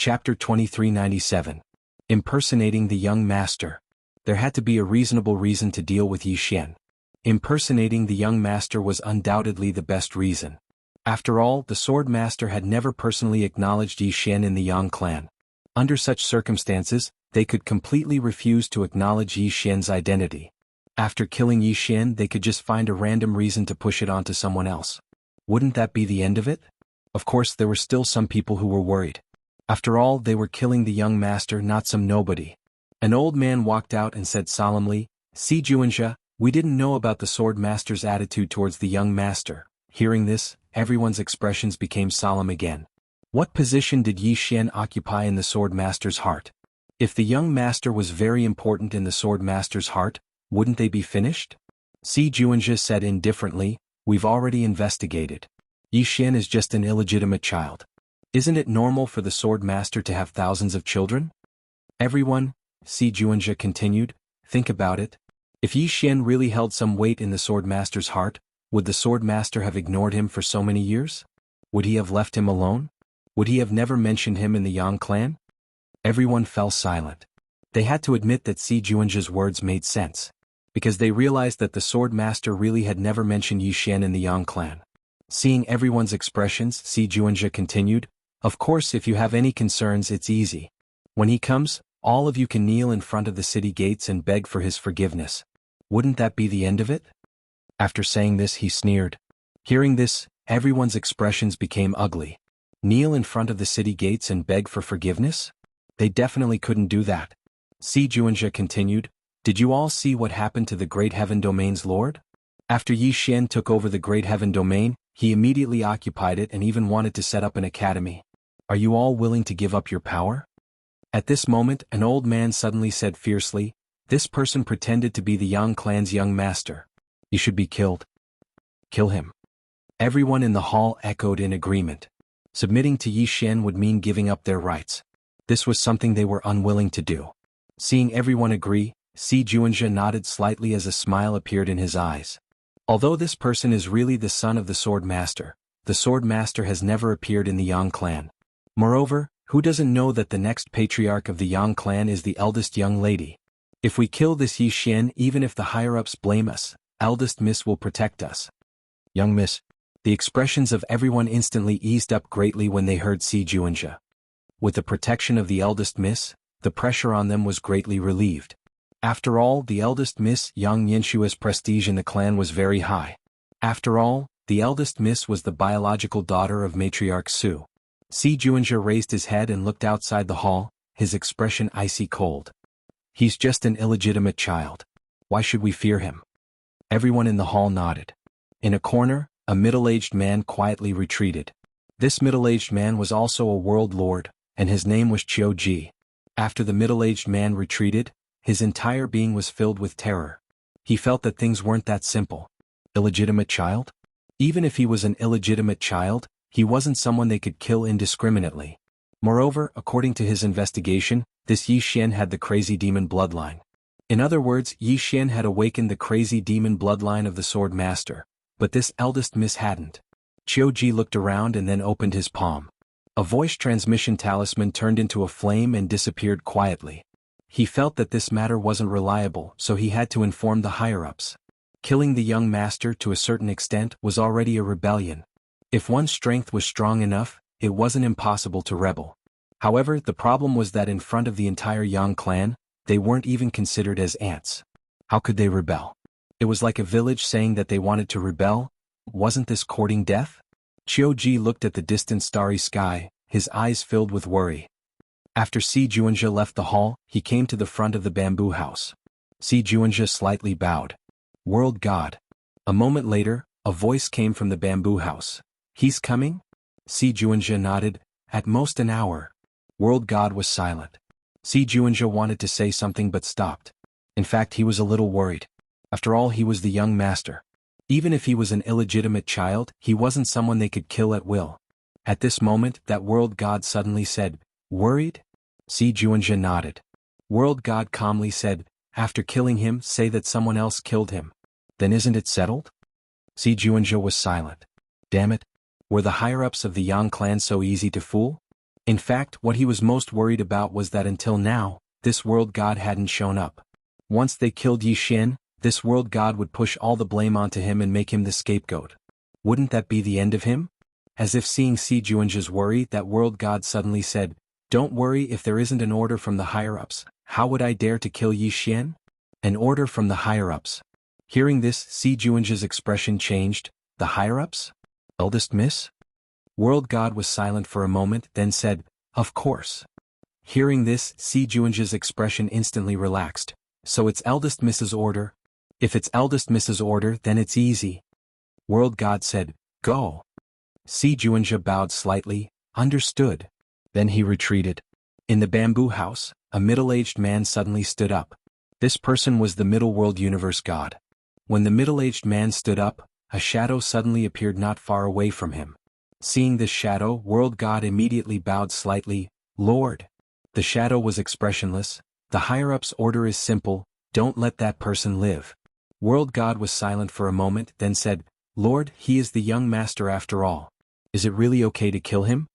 Chapter 2397. Impersonating the Young Master. There had to be a reasonable reason to deal with Yi Xian. Impersonating the young master was undoubtedly the best reason. After all, the sword master had never personally acknowledged Yi Xian in the Yang clan. Under such circumstances, they could completely refuse to acknowledge Yi Xian's identity. After killing Yi Xian, they could just find a random reason to push it onto someone else. Wouldn't that be the end of it? Of course, there were still some people who were worried. After all, they were killing the young master, not some nobody. An old man walked out and said solemnly, "Si Juanjia, we didn't know about the sword master's attitude towards the young master." Hearing this, everyone's expressions became solemn again. What position did Yi Xian occupy in the sword master's heart? If the young master was very important in the sword master's heart, wouldn't they be finished? Si Juanjia said indifferently, "We've already investigated. Yi Xian is just an illegitimate child. Isn't it normal for the sword master to have thousands of children?" Everyone, Si Juanjia continued, think about it. If Yi Xian really held some weight in the sword master's heart, would the sword master have ignored him for so many years? Would he have left him alone? Would he have never mentioned him in the Yang clan? Everyone fell silent. They had to admit that Si Juanjia's words made sense, because they realized that the sword master really had never mentioned Yi Xian in the Yang clan. Seeing everyone's expressions, Si Juanjia continued, "Of course, if you have any concerns, it's easy. When he comes, all of you can kneel in front of the city gates and beg for his forgiveness. Wouldn't that be the end of it?" After saying this, he sneered. Hearing this, everyone's expressions became ugly. Kneel in front of the city gates and beg for forgiveness? They definitely couldn't do that. Si Juanjia continued, "Did you all see what happened to the Great Heaven Domain's lord? After Yi Xian took over the Great Heaven Domain, he immediately occupied it and even wanted to set up an academy. Are you all willing to give up your power?" At this moment, an old man suddenly said fiercely, "This person pretended to be the Yang clan's young master. He should be killed. Kill him." Everyone in the hall echoed in agreement. Submitting to Yi Xian would mean giving up their rights. This was something they were unwilling to do. Seeing everyone agree, Si Juanjia nodded slightly as a smile appeared in his eyes. Although this person is really the son of the sword master has never appeared in the Yang clan. Moreover, who doesn't know that the next patriarch of the Yang clan is the eldest young lady? If we kill this Yi Xian, even if the higher-ups blame us, eldest miss will protect us. Young miss. The expressions of everyone instantly eased up greatly when they heard Si Juanjia. With the protection of the eldest miss, the pressure on them was greatly relieved. After all, the eldest miss Yang Yinshua's prestige in the clan was very high. After all, the eldest miss was the biological daughter of matriarch Su. Si Juanjia raised his head and looked outside the hall, his expression icy cold. He's just an illegitimate child. Why should we fear him? Everyone in the hall nodded. In a corner, a middle-aged man quietly retreated. This middle-aged man was also a world lord, and his name was Qiu Ji. After the middle-aged man retreated, his entire being was filled with terror. He felt that things weren't that simple. Illegitimate child? Even if he was an illegitimate child, he wasn't someone they could kill indiscriminately. Moreover, according to his investigation, this Yi Xian had the crazy demon bloodline. In other words, Yi Xian had awakened the crazy demon bloodline of the sword master, but this eldest miss hadn't. Qiu Ji looked around and then opened his palm. A voice transmission talisman turned into a flame and disappeared quietly. He felt that this matter wasn't reliable, so he had to inform the higher-ups. Killing the young master to a certain extent was already a rebellion. If one's strength was strong enough, it wasn't impossible to rebel. However, the problem was that in front of the entire Yang clan, they weren't even considered as ants. How could they rebel? It was like a village saying that they wanted to rebel. Wasn't this courting death? Qiu Ji looked at the distant starry sky, his eyes filled with worry. After Si Juanjia left the hall, he came to the front of the bamboo house. Si Juanjia slightly bowed. World God. A moment later, a voice came from the bamboo house. He's coming? Si Juanjia nodded. At most an hour. World God was silent. Si Juanjia wanted to say something but stopped. In fact, he was a little worried. After all, he was the young master. Even if he was an illegitimate child, he wasn't someone they could kill at will. At this moment, that world God suddenly said, "Worried?" Si Juanjia nodded. World God calmly said, "After killing him, say that someone else killed him. Then isn't it settled?" Si Juanjia was silent. Damn it. Were the higher-ups of the Yang clan so easy to fool? In fact, what he was most worried about was that until now, this world god hadn't shown up. Once they killed Yi Xian, this world god would push all the blame onto him and make him the scapegoat. Wouldn't that be the end of him? As if seeing Si Juanzhe's worry, that world god suddenly said, "Don't worry, if there isn't an order from the higher-ups, how would I dare to kill Yi Xian?" An order from the higher-ups. Hearing this, Si Juanzhe's expression changed. The higher-ups? Eldest Miss? World god was silent for a moment, then said, "Of course." Hearing this, Si Juanzhe's expression instantly relaxed. "So it's Eldest Miss's order? If it's Eldest Miss's order, then it's easy." World god said, "Go." Si Juanzhe bowed slightly, "Understood." Then he retreated. In the bamboo house, a middle-aged man suddenly stood up. This person was the Middle World Universe god. When the middle-aged man stood up, a shadow suddenly appeared not far away from him. Seeing this shadow, world god immediately bowed slightly, "Lord." The shadow was expressionless. "The higher-up's order is simple, don't let that person live." World god was silent for a moment, then said, "Lord, he is the young master after all. Is it really okay to kill him?"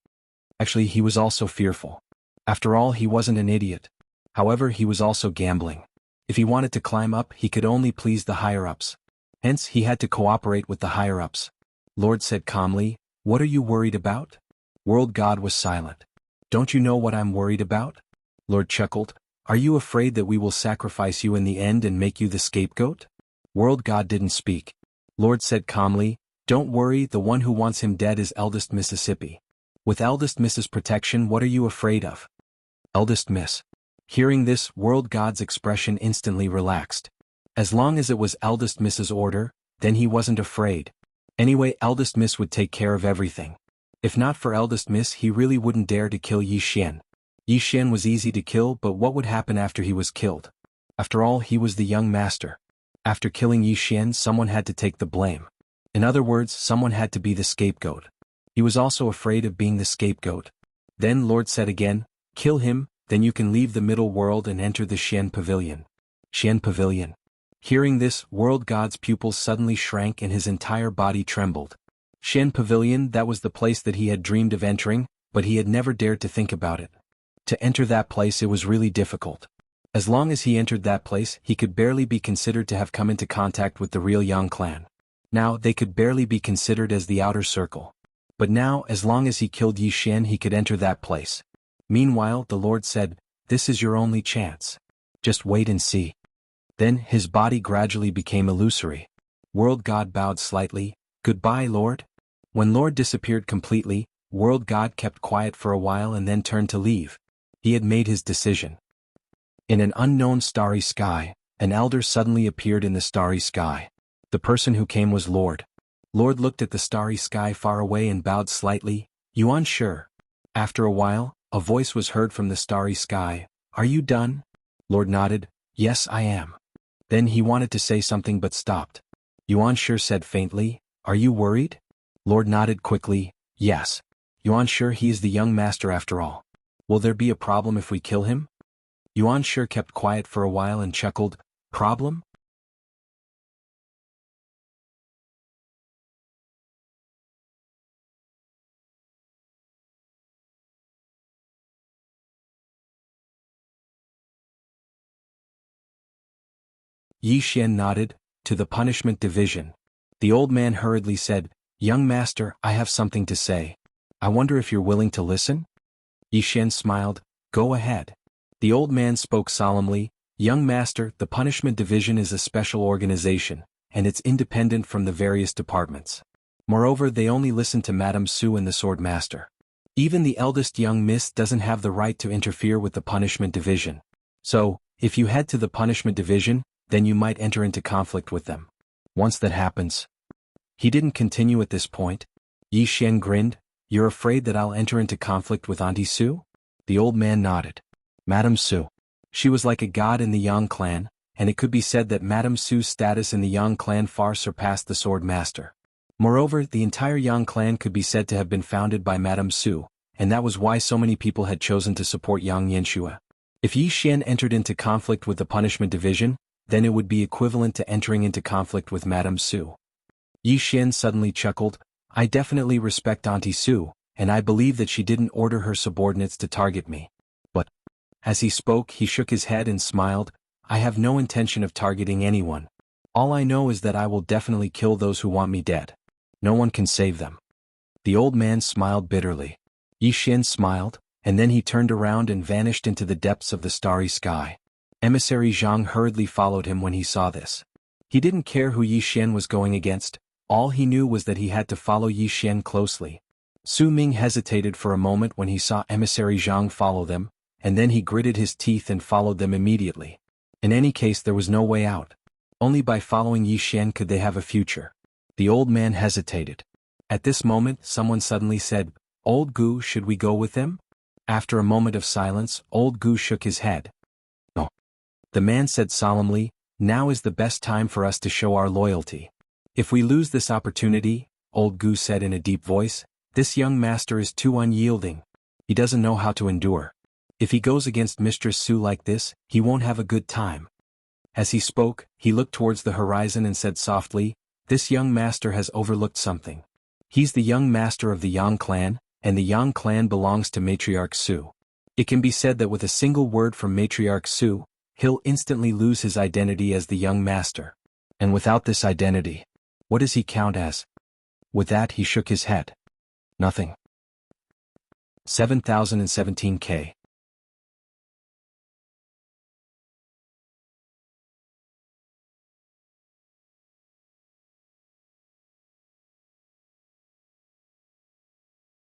Actually, he was also fearful. After all, he wasn't an idiot. However, he was also gambling. If he wanted to climb up, he could only please the higher-ups. Hence, he had to cooperate with the higher-ups. Lord said calmly, "What are you worried about?" World god was silent. "Don't you know what I'm worried about?" Lord chuckled, "Are you afraid that we will sacrifice you in the end and make you the scapegoat?" World god didn't speak. Lord said calmly, "Don't worry, the one who wants him dead is Eldest Mississippi. With Eldest Miss's protection, what are you afraid of?" Eldest Miss. Hearing this, world god's expression instantly relaxed. As long as it was Eldest Miss's order, then he wasn't afraid. Anyway, Eldest Miss would take care of everything. If not for Eldest Miss, he really wouldn't dare to kill Yi Xian. Yi Xian was easy to kill, but what would happen after he was killed? After all, he was the young master. After killing Yi Xian, someone had to take the blame. In other words, someone had to be the scapegoat. He was also afraid of being the scapegoat. Then Lord said again, "Kill him, then you can leave the middle world and enter the Xian Pavilion." Xian Pavilion. Hearing this, world god's pupils suddenly shrank and his entire body trembled. Xian Pavilion, that was the place that he had dreamed of entering, but he had never dared to think about it. To enter that place, it was really difficult. As long as he entered that place, he could barely be considered to have come into contact with the real Yang clan. Now, they could barely be considered as the outer circle. But now, as long as he killed Yi Xian, he could enter that place. Meanwhile, the Lord said, "This is your only chance. Just wait and see." Then, his body gradually became illusory. World God bowed slightly, "Goodbye, Lord." When Lord disappeared completely, World God kept quiet for a while and then turned to leave. He had made his decision. In an unknown starry sky, an elder suddenly appeared in the starry sky. The person who came was Lord. Lord looked at the starry sky far away and bowed slightly, "Yuan sure." After a while, a voice was heard from the starry sky, "Are you done?" Lord nodded, "Yes, I am." Then he wanted to say something but stopped. Yuan sure said faintly, "Are you worried?" Lord nodded quickly, "Yes. Yuan sure he is the young master after all. Will there be a problem if we kill him?" Yuan sure kept quiet for a while and chuckled, "Problem?" Yi Xian nodded, "To the punishment division." The old man hurriedly said, "Young master, I have something to say. I wonder if you're willing to listen?" Yi Xian smiled, "Go ahead." The old man spoke solemnly, "Young master, the punishment division is a special organization, and it's independent from the various departments. Moreover, they only listen to Madame Su and the sword master. Even the eldest young miss doesn't have the right to interfere with the punishment division. So, if you head to the punishment division, then you might enter into conflict with them. Once that happens..." He didn't continue at this point. Yi Xian grinned, "You're afraid that I'll enter into conflict with Auntie Su?" The old man nodded. Madame Su. She was like a god in the Yang clan, and it could be said that Madame Su's status in the Yang clan far surpassed the sword master. Moreover, the entire Yang clan could be said to have been founded by Madame Su, and that was why so many people had chosen to support Yang Yanxue. If Yi Xian entered into conflict with the punishment division, then it would be equivalent to entering into conflict with Madame Su. Yi Xian suddenly chuckled, "I definitely respect Auntie Su, and I believe that she didn't order her subordinates to target me. But, as he spoke, he shook his head and smiled, I have no intention of targeting anyone. All I know is that I will definitely kill those who want me dead. No one can save them. The old man smiled bitterly. Yi Xian smiled, and then he turned around and vanished into the depths of the starry sky. Emissary Zhang hurriedly followed him when he saw this. He didn't care who Yi Xian was going against, all he knew was that he had to follow Yi Xian closely. Su Ming hesitated for a moment when he saw Emissary Zhang follow them, and then he gritted his teeth and followed them immediately. In any case, there was no way out. Only by following Yi Xian could they have a future. The old man hesitated. At this moment, someone suddenly said, Old Gu, should we go with him? After a moment of silence, Old Gu shook his head. No. The man said solemnly, Now is the best time for us to show our loyalty. If we lose this opportunity, Old Gu said in a deep voice, this young master is too unyielding. He doesn't know how to endure. If he goes against Mistress Su like this, he won't have a good time. As he spoke, he looked towards the horizon and said softly, This young master has overlooked something. He's the young master of the Yang clan, and the Yang clan belongs to Matriarch Su. It can be said that with a single word from Matriarch Su, he'll instantly lose his identity as the young master. And without this identity, what does he count as? With that he shook his head. Nothing. 7017K